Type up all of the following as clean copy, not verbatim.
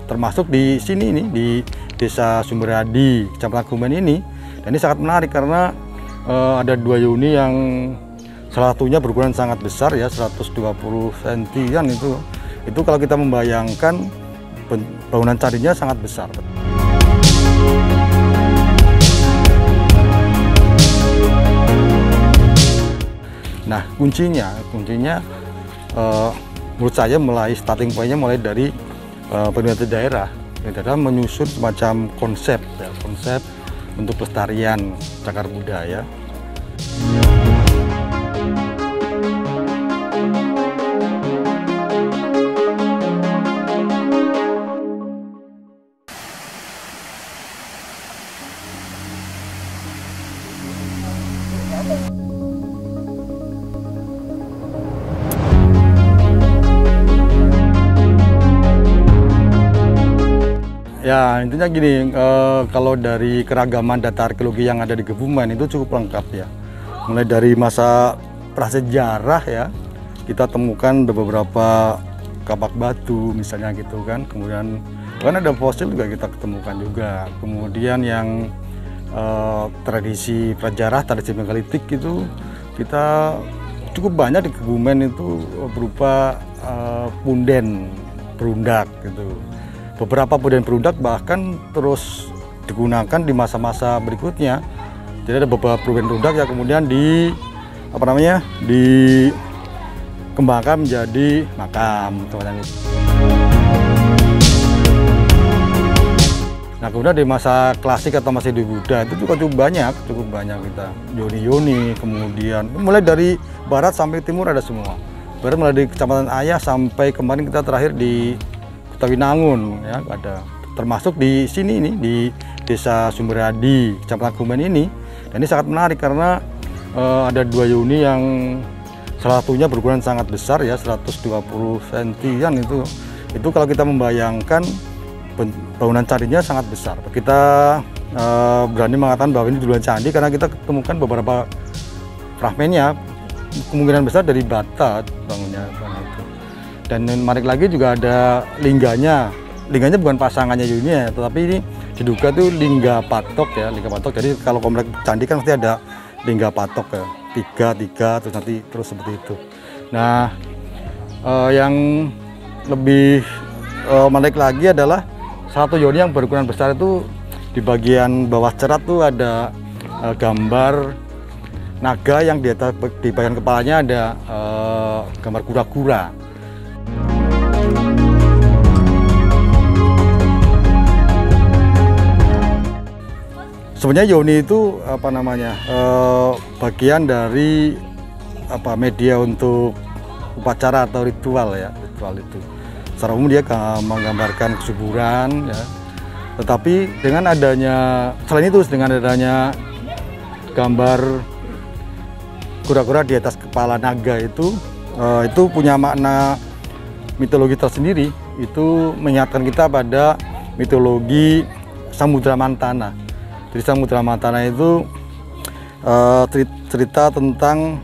termasuk di sini nih di Desa Sumberadi, Kecamatan Kebumen ini. Dan ini sangat menarik karena ada 2 yoni yang salah satunya berukuran sangat besar ya, 120 cm itu kalau kita membayangkan bangunan cadinya sangat besar. Nah, kuncinya menurut saya mulai starting point-nya mulai dari pemerintah daerah menyusun semacam konsep untuk pelestarian cagar budaya. Ya, intinya gini, kalau dari keragaman data arkeologi yang ada di Kebumen itu cukup lengkap ya. Mulai dari masa prasejarah ya, kita temukan beberapa kapak batu misalnya gitu kan. Kemudian kan ada fosil juga kita ketemukan juga. Kemudian yang tradisi prasejarah, tradisi megalitik itu kita cukup banyak di Kebumen itu berupa punden berundak gitu. Beberapa punden berundak bahkan terus digunakan di masa-masa berikutnya. Jadi ada beberapa punden berundak yang kemudian dikembangkan menjadi makam teman-teman. Nah, kemudian di masa klasik atau masih di Buddha itu juga cukup banyak kita yoni-yoni. Kemudian mulai dari barat sampai timur ada semua. Barat mulai dari Kecamatan Ayah sampai kemarin kita terakhir di Tawinangun ya, ada termasuk di sini nih di Desa Sumberadi, Kecamatan Kebumen ini. Dan ini sangat menarik karena ada 2 yoni yang salah satunya berukuran sangat besar ya, 120 cm itu kalau kita membayangkan bangunan candinya sangat besar. Kita berani mengatakan bahwa ini duluan candi karena kita ketemukan beberapa fragmennya kemungkinan besar dari bata bangunnya itu. Dan menarik lagi juga ada lingganya bukan pasangannya yoni ya, tetapi ini diduga itu lingga patok ya, lingga patok. Jadi kalau komplek candi kan pasti ada lingga patok ya, 3 terus nanti terus seperti itu. Nah, yang lebih menarik lagi adalah satu yoni yang berukuran besar itu di bagian bawah cerat tuh ada gambar naga yang di atas, di bagian kepalanya ada gambar kura-kura. Sebenarnya yoni itu bagian dari media untuk upacara atau ritual ya, ritual itu. Secara umum dia menggambarkan kesuburan ya. Tetapi dengan adanya gambar kura-kura di atas kepala naga itu punya makna mitologi tersendiri. Itu mengingatkan kita pada mitologi Samudra Mantana. Jadi Samudra Mantana itu cerita tentang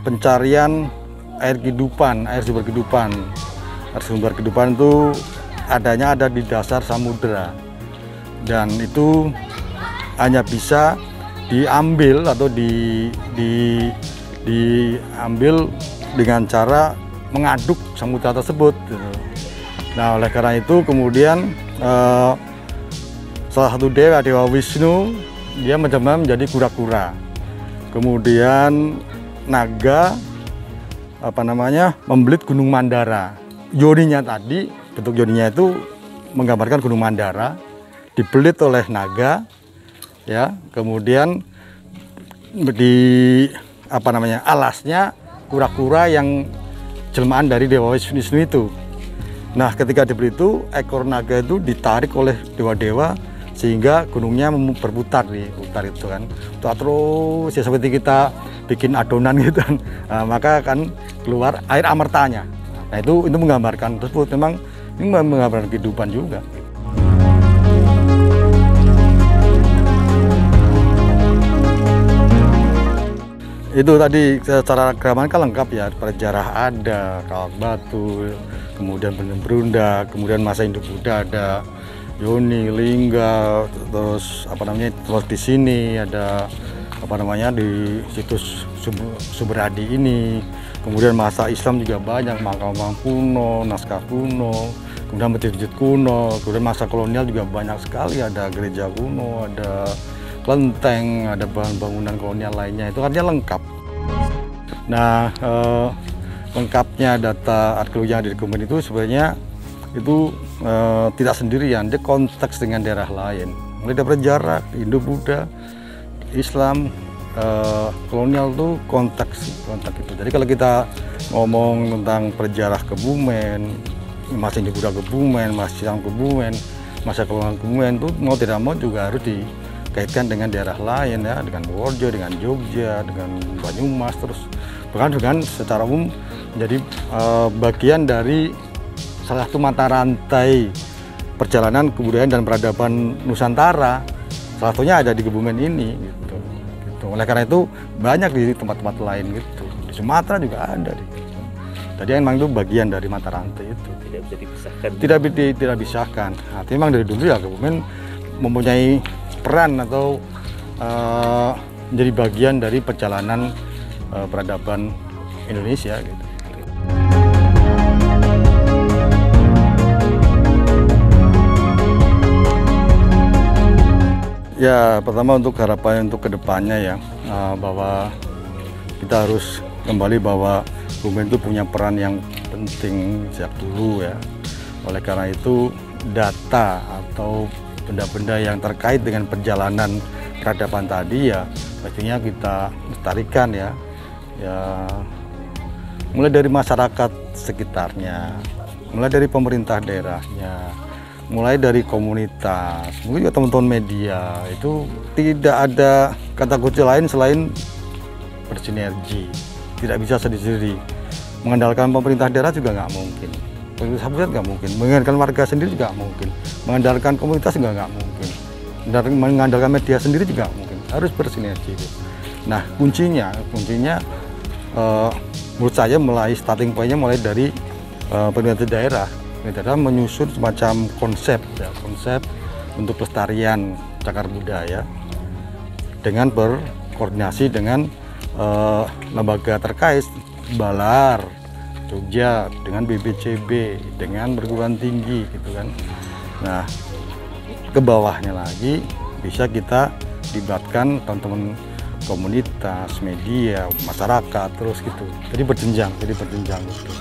pencarian air kehidupan, air sumber kehidupan. Air sumber kehidupan itu ada di dasar samudera. Dan itu hanya bisa diambil atau diambil dengan cara mengaduk samudera tersebut. Nah, oleh karena itu kemudian salah satu Dewa Wisnu, dia menjadi kura-kura. Kemudian naga membelit Gunung Mandara. Yoninya tadi, bentuk yoninya itu menggambarkan Gunung Mandara, dibelit oleh naga, ya. Kemudian alasnya kura-kura yang jelmaan dari Dewa Wisnu itu. Nah, ketika dibeli itu, ekor naga itu ditarik oleh dewa-dewa sehingga gunungnya berputar itu kan. Terus ya seperti kita bikin adonan gitu kan. Nah, maka akan keluar air amertanya. Nah, itu menggambarkan tersebut. Memang ini menggambarkan kehidupan juga. Itu tadi secara keagamaan kan lengkap ya, prasejarah ada, kawat batu, kemudian Benih Berunda, kemudian masa Hindu-Buddha ada Yoni, Lingga, terus apa namanya, terus di sini ada apa namanya di situs Subradi ini, kemudian masa Islam juga banyak, makam kuno, naskah kuno, kemudian masjid kuno, kemudian masa kolonial juga banyak sekali, ada gereja kuno, ada kelenteng, ada bangunan kolonial lainnya, itu artinya lengkap. Nah, lengkapnya data arkeologi yang ada di Kebumen itu sebenarnya itu tidak sendirian, dia konteks dengan daerah lain. Mulai dari jarak Hindu-Buddha, Islam, kolonial itu konteks itu. Jadi kalau kita ngomong tentang perjarah Kebumen, masa Hindu-Buddha Kebumen, masa Islam Kebumen, masa kolonial Kebumen itu mau tidak mau juga harus dikaitkan dengan daerah lain ya, dengan Purworejo, dengan Jogja, dengan Banyumas, terus bahkan dengan secara umum menjadi bagian dari salah satu mata rantai perjalanan kebudayaan dan peradaban Nusantara. Salah satunya ada di Kebumen ini gitu. Oleh karena itu banyak di tempat-tempat lain gitu. Di Sumatera juga ada gitu. Jadi memang itu bagian dari mata rantai itu. Tidak bisa dipisahkan. Tidak disahkan. Artinya memang dari dulu ya Kebumen mempunyai peran atau menjadi bagian dari perjalanan peradaban Indonesia gitu. Ya, pertama untuk harapan untuk kedepannya ya, bahwa kita harus kembali bahwa Kebumen itu punya peran yang penting sejak dulu ya. Oleh karena itu data atau benda-benda yang terkait dengan perjalanan peradaban tadi ya pastinya kita lestarikan ya. Ya, mulai dari masyarakat sekitarnya, mulai dari pemerintah daerahnya, mulai dari komunitas, mungkin juga teman-teman media, itu tidak ada kata kunci lain selain bersinergi. Tidak bisa sendiri-sendiri. Mengandalkan pemerintah daerah juga nggak mungkin. Pemerintah pusat nggak mungkin. Mengandalkan warga sendiri juga nggak mungkin. Mengandalkan komunitas juga nggak mungkin. Mengandalkan media sendiri juga nggak mungkin. Harus bersinergi. Nah, kuncinya menurut saya mulai starting point-nya mulai dari pemerintah daerah. Pemerintah menyusun semacam konsep untuk pelestarian cagar budaya dengan berkoordinasi dengan lembaga terkait, Balar, Jogja, dengan BBCB, dengan perguruan tinggi gitu kan. Nah, ke bawahnya lagi bisa kita libatkan teman-teman komunitas, media, masyarakat terus gitu. Jadi berjenjang gitu.